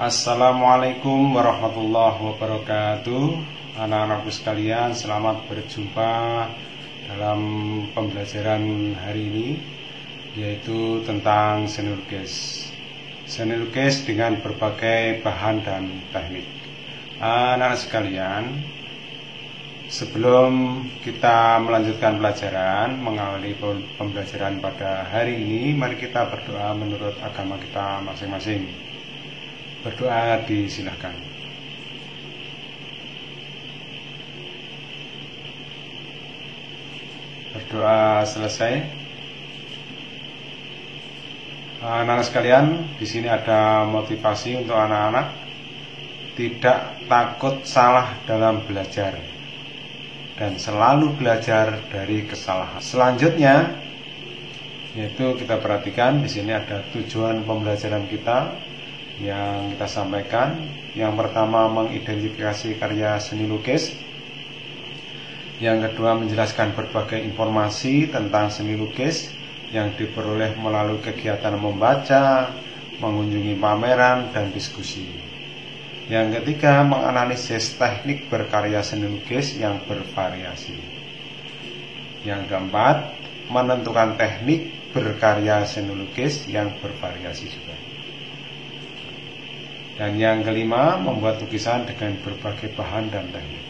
Assalamualaikum warahmatullahi wabarakatuh. Anak-anakku sekalian, selamat berjumpa dalam pembelajaran hari ini, yaitu tentang seni lukis. Seni lukis dengan berbagai bahan dan teknik. Anak-anak sekalian, sebelum kita melanjutkan pelajaran, mengawali pembelajaran pada hari ini, mari kita berdoa menurut agama kita masing-masing. Berdoa disilahkan. Berdoa selesai. Anak-anak sekalian, di sini ada motivasi untuk anak-anak tidak takut salah dalam belajar dan selalu belajar dari kesalahan. Selanjutnya, yaitu kita perhatikan di sini ada tujuan pembelajaran kita yang kita sampaikan. Yang pertama, mengidentifikasi karya seni lukis. Yang kedua, menjelaskan berbagai informasi tentang seni lukis yang diperoleh melalui kegiatan membaca, mengunjungi pameran, dan diskusi. Yang ketiga, menganalisis teknik berkarya seni lukis yang bervariasi. Yang keempat, menentukan teknik berkarya seni lukis yang bervariasi juga. Dan yang kelima, membuat lukisan dengan berbagai bahan dan teknik.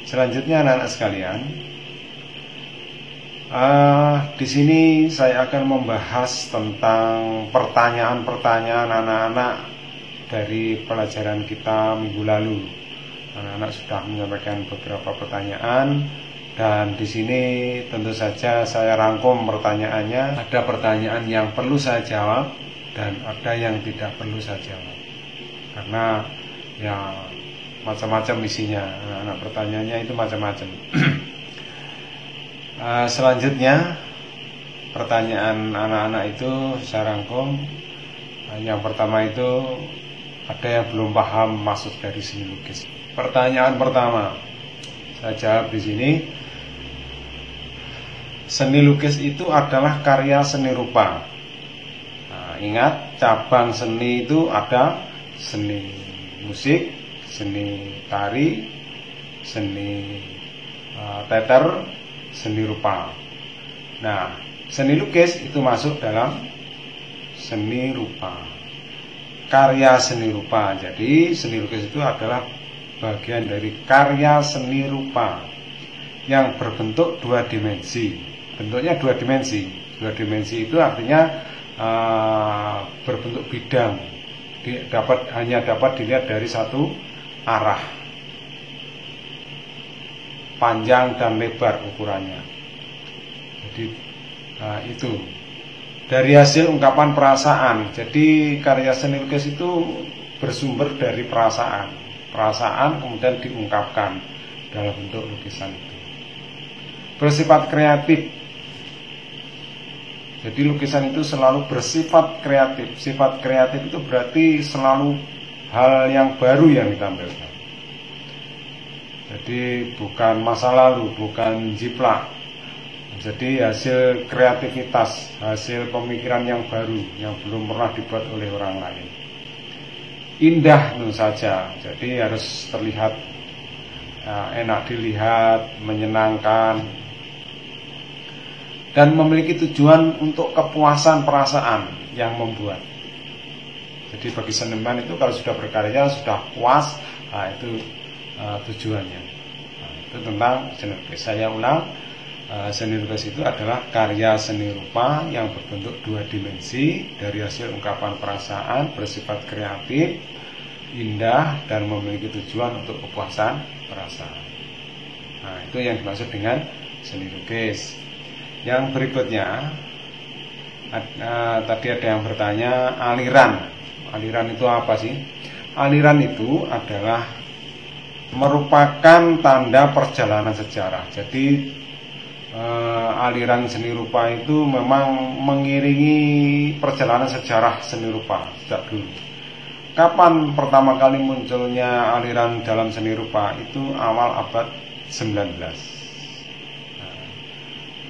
Selanjutnya anak-anak sekalian, di sini saya akan membahas tentang pertanyaan-pertanyaan anak-anak dari pelajaran kita minggu lalu. Anak-anak sudah menyampaikan beberapa pertanyaan, dan di sini tentu saja saya rangkum pertanyaannya. Ada pertanyaan yang perlu saya jawab dan ada yang tidak perlu saya jawab, karena ya macam-macam isinya. Anak-anak pertanyaannya itu macam-macam. Selanjutnya, pertanyaan anak-anak itu saya rangkum. Yang pertama itu, ada yang belum paham maksud dari seni lukis. Pertanyaan pertama, saya jawab di sini. Seni lukis itu adalah karya seni rupa. Ingat, cabang seni itu ada seni musik, seni tari, seni teater, seni rupa. Nah, seni lukis itu masuk dalam seni rupa, karya seni rupa. Jadi seni lukis itu adalah bagian dari karya seni rupa yang berbentuk dua dimensi. Bentuknya dua dimensi. Dua dimensi itu artinya berbentuk bidang, hanya dapat dilihat dari satu arah, panjang dan lebar ukurannya. Jadi itu dari hasil ungkapan perasaan. Jadi karya seni lukis itu bersumber dari perasaan. Perasaan kemudian diungkapkan dalam bentuk lukisan itu. Bersifat kreatif. Jadi lukisan itu selalu bersifat kreatif. Sifat kreatif itu berarti selalu hal yang baru yang ditampilkan. Jadi bukan masa lalu, bukan jiplak. Jadi hasil kreativitas, hasil pemikiran yang baru, yang belum pernah dibuat oleh orang lain. Indah tentu saja, jadi harus terlihat enak dilihat, menyenangkan, dan memiliki tujuan untuk kepuasan perasaan yang membuat. Jadi bagi seniman itu kalau sudah berkarya, sudah puas, itu tujuannya. Itu tentang seni lukis. Saya ulang, seni lukis itu adalah karya seni rupa yang berbentuk dua dimensi dari hasil ungkapan perasaan, bersifat kreatif, indah, dan memiliki tujuan untuk kepuasan perasaan. Nah, itu yang dimaksud dengan seni lukis. Yang berikutnya, tadi ada yang bertanya aliran. Aliran itu apa sih? Aliran itu adalah merupakan tanda perjalanan sejarah. Jadi aliran seni rupa itu memang mengiringi perjalanan sejarah seni rupa sejak dulu. Kapan pertama kali munculnya aliran dalam seni rupa? Itu awal abad 19.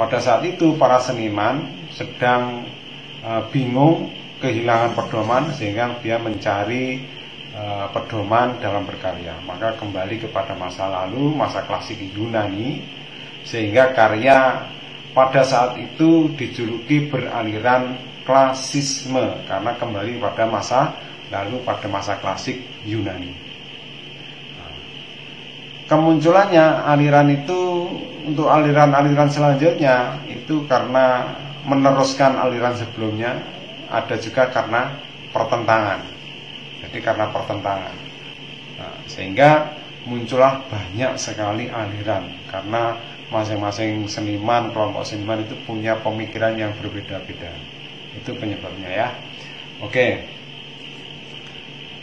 Pada saat itu para seniman sedang bingung, kehilangan pedoman, sehingga dia mencari pedoman dalam berkarya. Maka kembali kepada masa lalu, masa klasik Yunani, sehingga karya pada saat itu dijuluki beraliran klasisme, karena kembali pada masa lalu, pada masa klasik Yunani. Kemunculannya aliran itu untuk aliran-aliran selanjutnya itu karena meneruskan aliran sebelumnya, ada juga karena pertentangan. Jadi karena pertentangan, sehingga muncullah banyak sekali aliran, karena masing-masing seniman, kelompok seniman itu punya pemikiran yang berbeda-beda. Itu penyebabnya ya. Oke.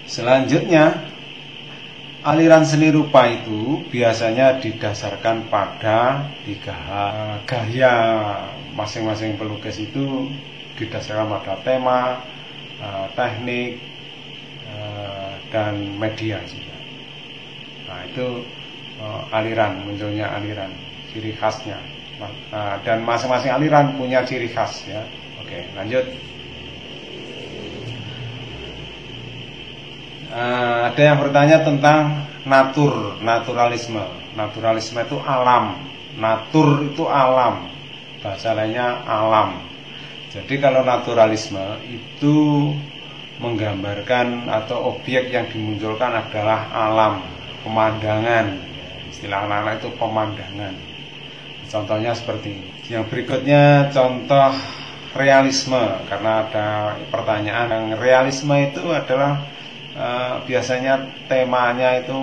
Selanjutnya, aliran seni rupa itu biasanya didasarkan pada 3 gaya. Masing-masing pelukis itu didasarkan pada tema, teknik, dan media juga. Nah, itu aliran, munculnya aliran, ciri khasnya. Dan masing-masing aliran punya ciri khas ya. Oke, lanjut. Ada yang bertanya tentang naturalisme. Naturalisme itu alam, natur itu alam, bahasa lainnya alam. Jadi kalau naturalisme itu menggambarkan atau objek yang dimunculkan adalah alam, pemandangan. Istilah anak-anak itu pemandangan. Contohnya seperti ini. Yang berikutnya contoh realisme, karena ada pertanyaan. Yang realisme itu adalah biasanya temanya itu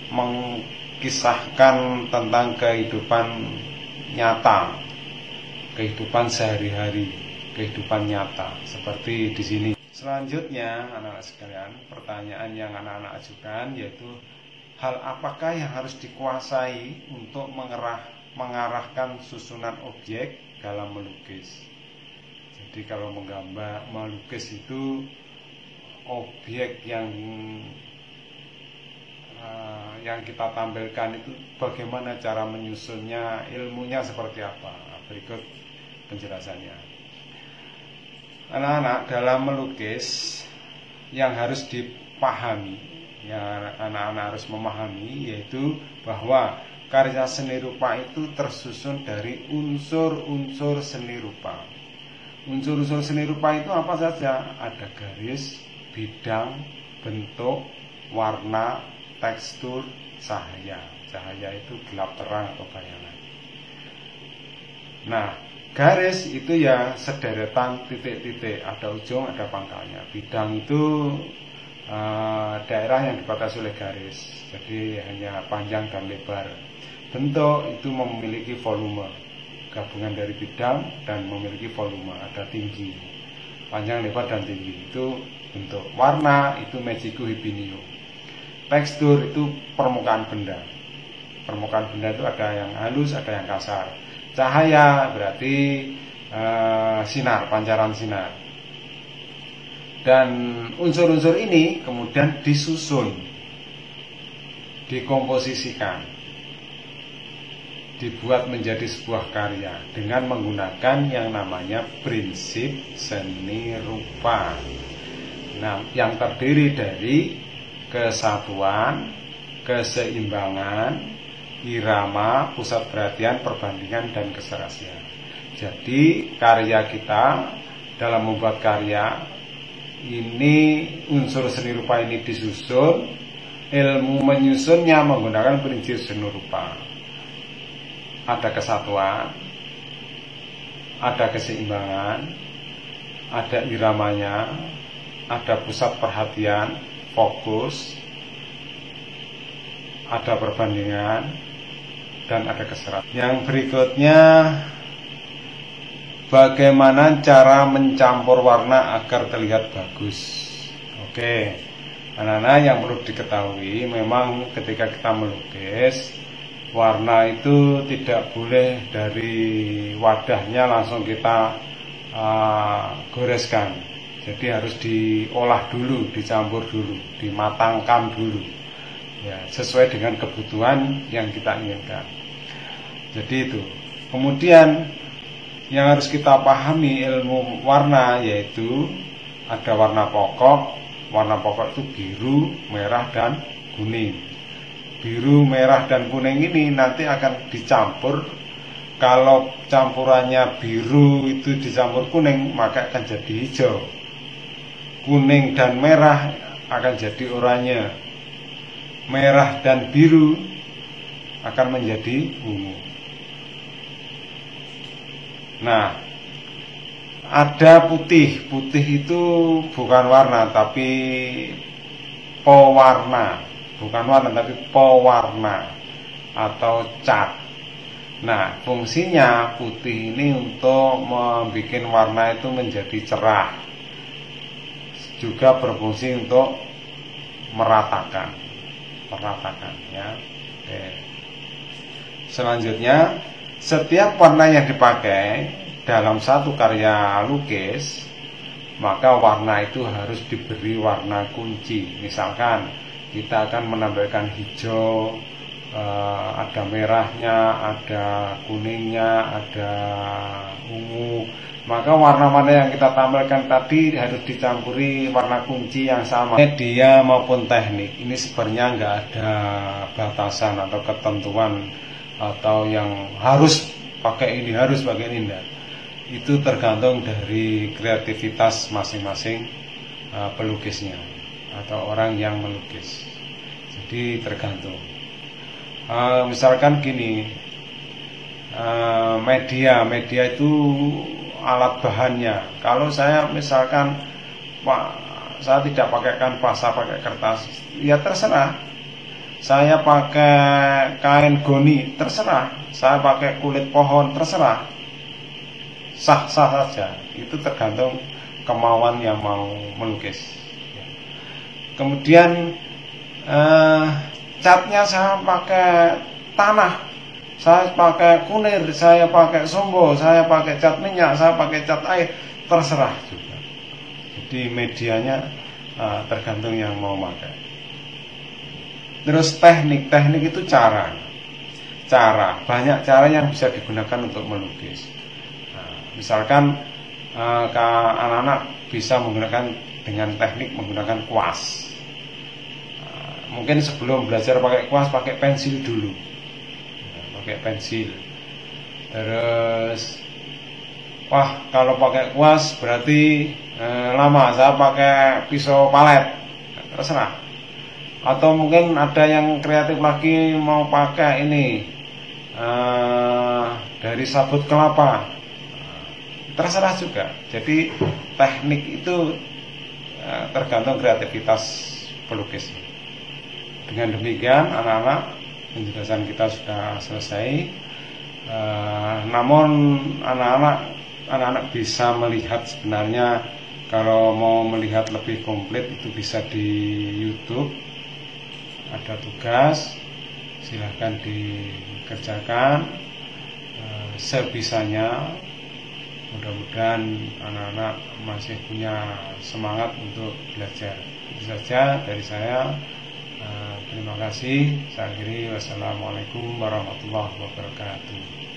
mengkisahkan tentang kehidupan nyata, kehidupan sehari-hari, kehidupan nyata, seperti di sini. Selanjutnya, anak-anak sekalian, pertanyaan yang anak-anak ajukan yaitu hal apakah yang harus dikuasai untuk mengarahkan susunan objek dalam melukis. Jadi kalau menggambar, melukis itu objek yang kita tampilkan itu bagaimana cara menyusunnya, ilmunya seperti apa. Berikut penjelasannya. Anak-anak, dalam melukis yang harus dipahami, yang anak-anak harus memahami, yaitu bahwa karya seni rupa itu tersusun dari unsur-unsur seni rupa. Unsur-unsur seni rupa itu apa saja? Ada garis, bidang, bentuk, warna, tekstur, cahaya. Cahaya itu gelap terang atau bayangan. Nah, garis itu ya sederetan titik-titik, ada ujung, ada pangkalnya. Bidang itu daerah yang dibatasi oleh garis, jadi hanya panjang dan lebar. Bentuk itu memiliki volume, gabungan dari bidang dan memiliki volume, ada tinggi, panjang, lebar, dan tinggi. Itu bentuk. Warna itu magico hibinio. Tekstur itu permukaan benda. Permukaan benda itu ada yang halus, ada yang kasar. Cahaya berarti sinar, pancaran sinar. Dan unsur-unsur ini kemudian disusun, dikomposisikan, dibuat menjadi sebuah karya dengan menggunakan yang namanya prinsip seni rupa. Nah, yang terdiri dari kesatuan, keseimbangan, irama, pusat perhatian, perbandingan, dan keserasian. Jadi karya kita dalam membuat karya ini, unsur seni rupa ini disusun, ilmu menyusunnya menggunakan prinsip seni rupa. Ada kesatuan, ada keseimbangan, ada iramanya, ada pusat perhatian, fokus, ada perbandingan, dan ada keserasian. Yang berikutnya, bagaimana cara mencampur warna agar terlihat bagus. Oke, anak-anak, yang perlu diketahui, memang ketika kita melukis, warna itu tidak boleh dari wadahnya langsung kita goreskan. Jadi harus diolah dulu, dicampur dulu, dimatangkan dulu, ya, sesuai dengan kebutuhan yang kita inginkan. Jadi itu. Kemudian Yang harus kita pahami ilmu warna yaitu ada warna pokok. Warna pokok itu biru, merah, dan kuning. Biru, merah, dan kuning ini nanti akan dicampur. Kalau campurannya biru itu dicampur kuning, maka akan jadi hijau. Kuning dan merah akan jadi oranye. Merah dan biru akan menjadi ungu. Nah, ada putih. Putih itu bukan warna tapi pewarna. Bukan warna tapi pewarna atau cat. Nah, fungsinya putih ini untuk membuat warna itu menjadi cerah. Juga berfungsi untuk meratakan ya. Oke. Selanjutnya, setiap warna yang dipakai dalam satu karya lukis, maka warna itu harus diberi warna kunci. Misalkan kita akan menambahkan hijau, ada merahnya, ada kuningnya, ada ungu, maka warna-warna yang kita tampilkan tadi harus dicampuri warna kunci yang sama. Media maupun teknik ini sebenarnya nggak ada batasan atau ketentuan atau yang harus pakai ini, harus pakai ini, enggak. Itu tergantung dari kreativitas masing-masing pelukisnya atau orang yang melukis. Jadi tergantung. Misalkan gini, media itu alat bahannya. Kalau saya misalkan saya tidak pakai kanvas, saya pakai kertas, ya terserah. Saya pakai kain goni, terserah. Saya pakai kulit pohon, terserah. Sah-sah saja. Itu tergantung kemauan yang mau melukis. Kemudian catnya saya pakai tanah, saya pakai kunir, saya pakai sumbo, saya pakai cat minyak, saya pakai cat air, terserah juga. Jadi medianya tergantung yang mau pakai. Terus teknik itu cara, banyak cara yang bisa digunakan untuk melukis. Misalkan anak-anak bisa menggunakan dengan teknik menggunakan kuas. Mungkin sebelum belajar pakai kuas, pakai pensil dulu. Pakai pensil. Terus, kalau pakai kuas berarti lama. Saya pakai pisau palet. Terserah. Atau mungkin ada yang kreatif lagi mau pakai ini dari sabut kelapa. Terserah juga. Jadi teknik itu tergantung kreativitas pelukis. Dengan demikian anak-anak, penjelasan kita sudah selesai. Namun anak-anak bisa melihat sebenarnya, kalau mau melihat lebih komplit itu bisa di YouTube. Ada tugas, silahkan dikerjakan sebisanya. Mudah-mudahan anak-anak masih punya semangat untuk belajar. Itu saja dari saya. Terima kasih. Saya akhiri. Wassalamualaikum warahmatullahi wabarakatuh.